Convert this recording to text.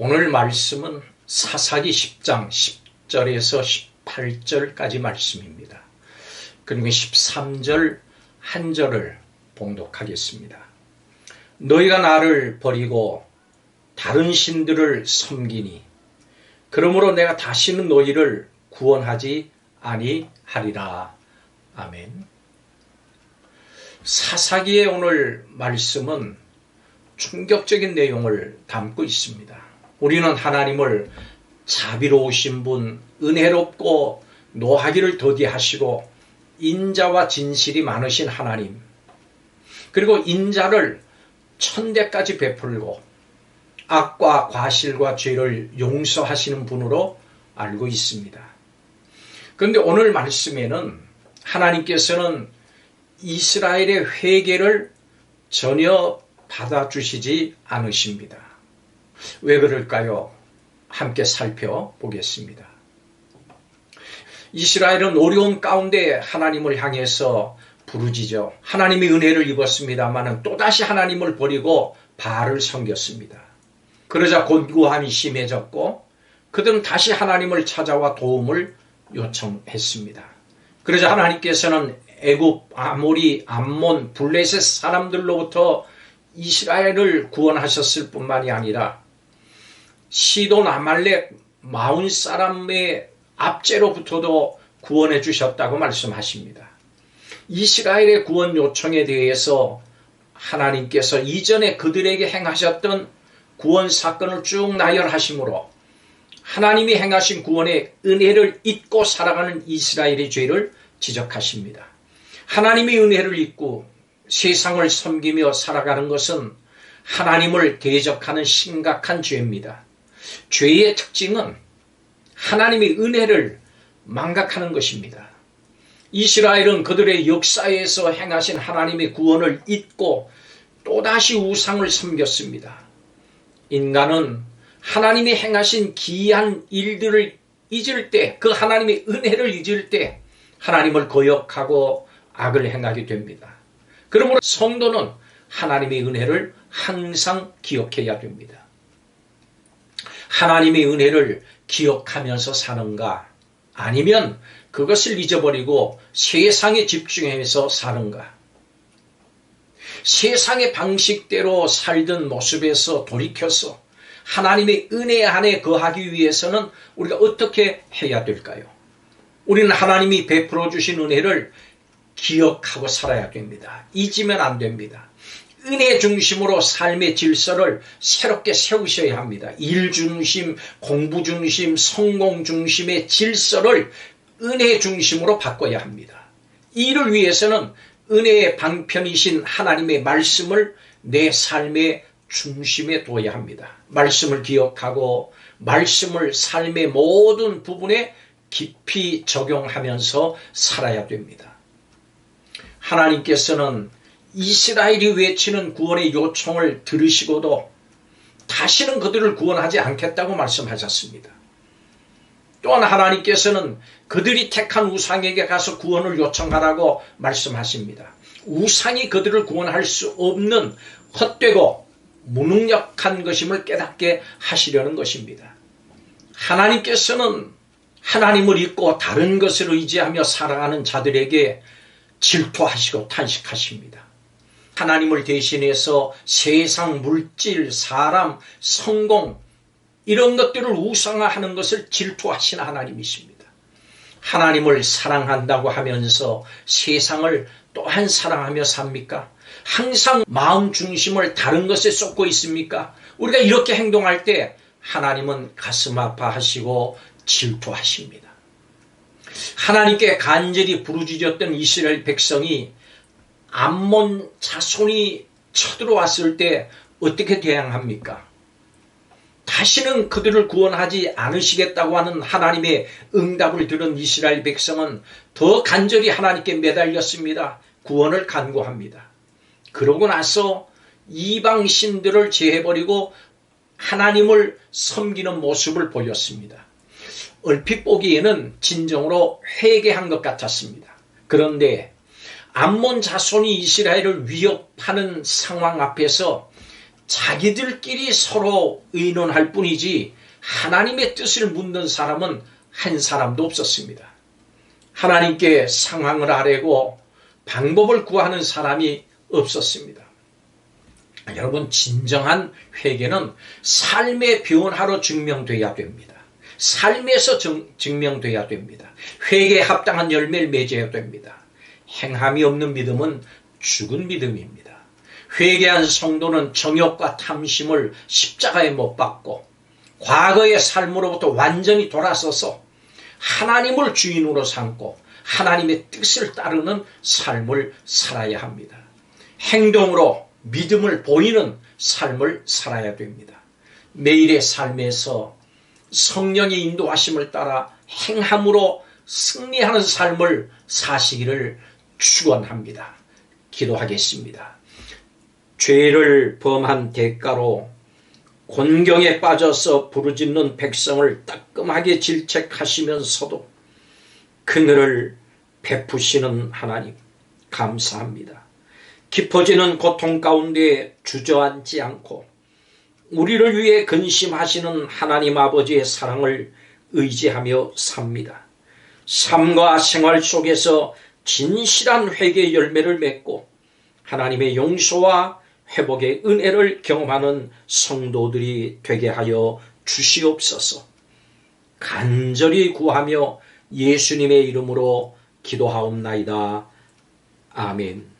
오늘 말씀은 사사기 10장 10절에서 18절까지 말씀입니다. 그리고 13절 한 절을 봉독하겠습니다. 너희가 나를 버리고 다른 신들을 섬기니 그러므로 내가 다시는 너희를 구원하지 아니하리라. 아멘. 사사기의 오늘 말씀은 충격적인 내용을 담고 있습니다. 우리는 하나님을 자비로우신 분, 은혜롭고 노하기를 더디하시고 인자와 진실이 많으신 하나님, 그리고 인자를 천대까지 베풀고 악과 과실과 죄를 용서하시는 분으로 알고 있습니다. 그런데 오늘 말씀에는 하나님께서는 이스라엘의 회개를 전혀 받아주시지 않으십니다. 왜 그럴까요? 함께 살펴보겠습니다. 이스라엘은 어려운 가운데 하나님을 향해서 부르짖어 하나님의 은혜를 입었습니다만 또다시 하나님을 버리고 바알을 섬겼습니다. 그러자 곤고함이 심해졌고 그들은 다시 하나님을 찾아와 도움을 요청했습니다. 그러자 하나님께서는 애굽, 아모리, 암몬, 블레셋 사람들로부터 이스라엘을 구원하셨을 뿐만이 아니라 시돈, 아말렉, 마온 사람의 압제로부터도 구원해 주셨다고 말씀하십니다. 이스라엘의 구원 요청에 대해서 하나님께서 이전에 그들에게 행하셨던 구원 사건을 쭉 나열하시므로 하나님이 행하신 구원의 은혜를 잊고 살아가는 이스라엘의 죄를 지적하십니다. 하나님의 은혜를 잊고 세상을 섬기며 살아가는 것은 하나님을 대적하는 심각한 죄입니다. 죄의 특징은 하나님의 은혜를 망각하는 것입니다. 이스라엘은 그들의 역사에서 행하신 하나님의 구원을 잊고 또다시 우상을 섬겼습니다. 인간은 하나님이 행하신 기이한 일들을 잊을 때, 그 하나님의 은혜를 잊을 때 하나님을 거역하고 악을 행하게 됩니다. 그러므로 성도는 하나님의 은혜를 항상 기억해야 됩니다. 하나님의 은혜를 기억하면서 사는가, 아니면 그것을 잊어버리고 세상에 집중해서 사는가. 세상의 방식대로 살던 모습에서 돌이켜서 하나님의 은혜 안에 거하기 위해서는 우리가 어떻게 해야 될까요? 우리는 하나님이 베풀어 주신 은혜를 기억하고 살아야 됩니다. 잊으면 안 됩니다. 은혜 중심으로 삶의 질서를 새롭게 세우셔야 합니다. 일 중심, 공부 중심, 성공 중심의 질서를 은혜 중심으로 바꿔야 합니다. 이를 위해서는 은혜의 방편이신 하나님의 말씀을 내 삶의 중심에 둬야 합니다. 말씀을 기억하고 말씀을 삶의 모든 부분에 깊이 적용하면서 살아야 됩니다. 하나님께서는 이스라엘이 외치는 구원의 요청을 들으시고도 다시는 그들을 구원하지 않겠다고 말씀하셨습니다. 또한 하나님께서는 그들이 택한 우상에게 가서 구원을 요청하라고 말씀하십니다. 우상이 그들을 구원할 수 없는 헛되고 무능력한 것임을 깨닫게 하시려는 것입니다. 하나님께서는 하나님을 잊고 다른 것을 의지하며 살아가는 자들에게 질투하시고 탄식하십니다. 하나님을 대신해서 세상, 물질, 사람, 성공 이런 것들을 우상화하는 것을 질투하시는 하나님이십니다. 하나님을 사랑한다고 하면서 세상을 또한 사랑하며 삽니까? 항상 마음 중심을 다른 것에 쏟고 있습니까? 우리가 이렇게 행동할 때 하나님은 가슴 아파하시고 질투하십니다. 하나님께 간절히 부르짖었던 이스라엘 백성이 암몬 자손이 쳐들어왔을 때 어떻게 대항합니까? 다시는 그들을 구원하지 않으시겠다고 하는 하나님의 응답을 들은 이스라엘 백성은 더 간절히 하나님께 매달렸습니다. 구원을 간구합니다. 그러고 나서 이방 신들을 제해버리고 하나님을 섬기는 모습을 보였습니다. 얼핏 보기에는 진정으로 회개한 것 같았습니다. 그런데 암몬 자손이 이스라엘을 위협하는 상황 앞에서 자기들끼리 서로 의논할 뿐이지 하나님의 뜻을 묻는 사람은 한 사람도 없었습니다. 하나님께 상황을 아뢰고 방법을 구하는 사람이 없었습니다. 여러분, 진정한 회개는 삶의 변화로 증명돼야 됩니다. 삶에서 증명돼야 됩니다. 회개에 합당한 열매를 맺어야 됩니다. 행함이 없는 믿음은 죽은 믿음입니다. 회개한 성도는 정욕과 탐심을 십자가에 못 박고 과거의 삶으로부터 완전히 돌아서서 하나님을 주인으로 삼고 하나님의 뜻을 따르는 삶을 살아야 합니다. 행동으로 믿음을 보이는 삶을 살아야 됩니다. 매일의 삶에서 성령의 인도하심을 따라 행함으로 승리하는 삶을 사시기를 축원합니다. 기도하겠습니다. 죄를 범한 대가로 곤경에 빠져서 부르짖는 백성을 따끔하게 질책하시면서도 그늘을 베푸시는 하나님 감사합니다. 깊어지는 고통 가운데 주저앉지 않고 우리를 위해 근심하시는 하나님 아버지의 사랑을 의지하며 삽니다. 삶과 생활 속에서 진실한 회개의 열매를 맺고 하나님의 용서와 회복의 은혜를 경험하는 성도들이 되게 하여 주시옵소서. 간절히 구하며 예수님의 이름으로 기도하옵나이다. 아멘.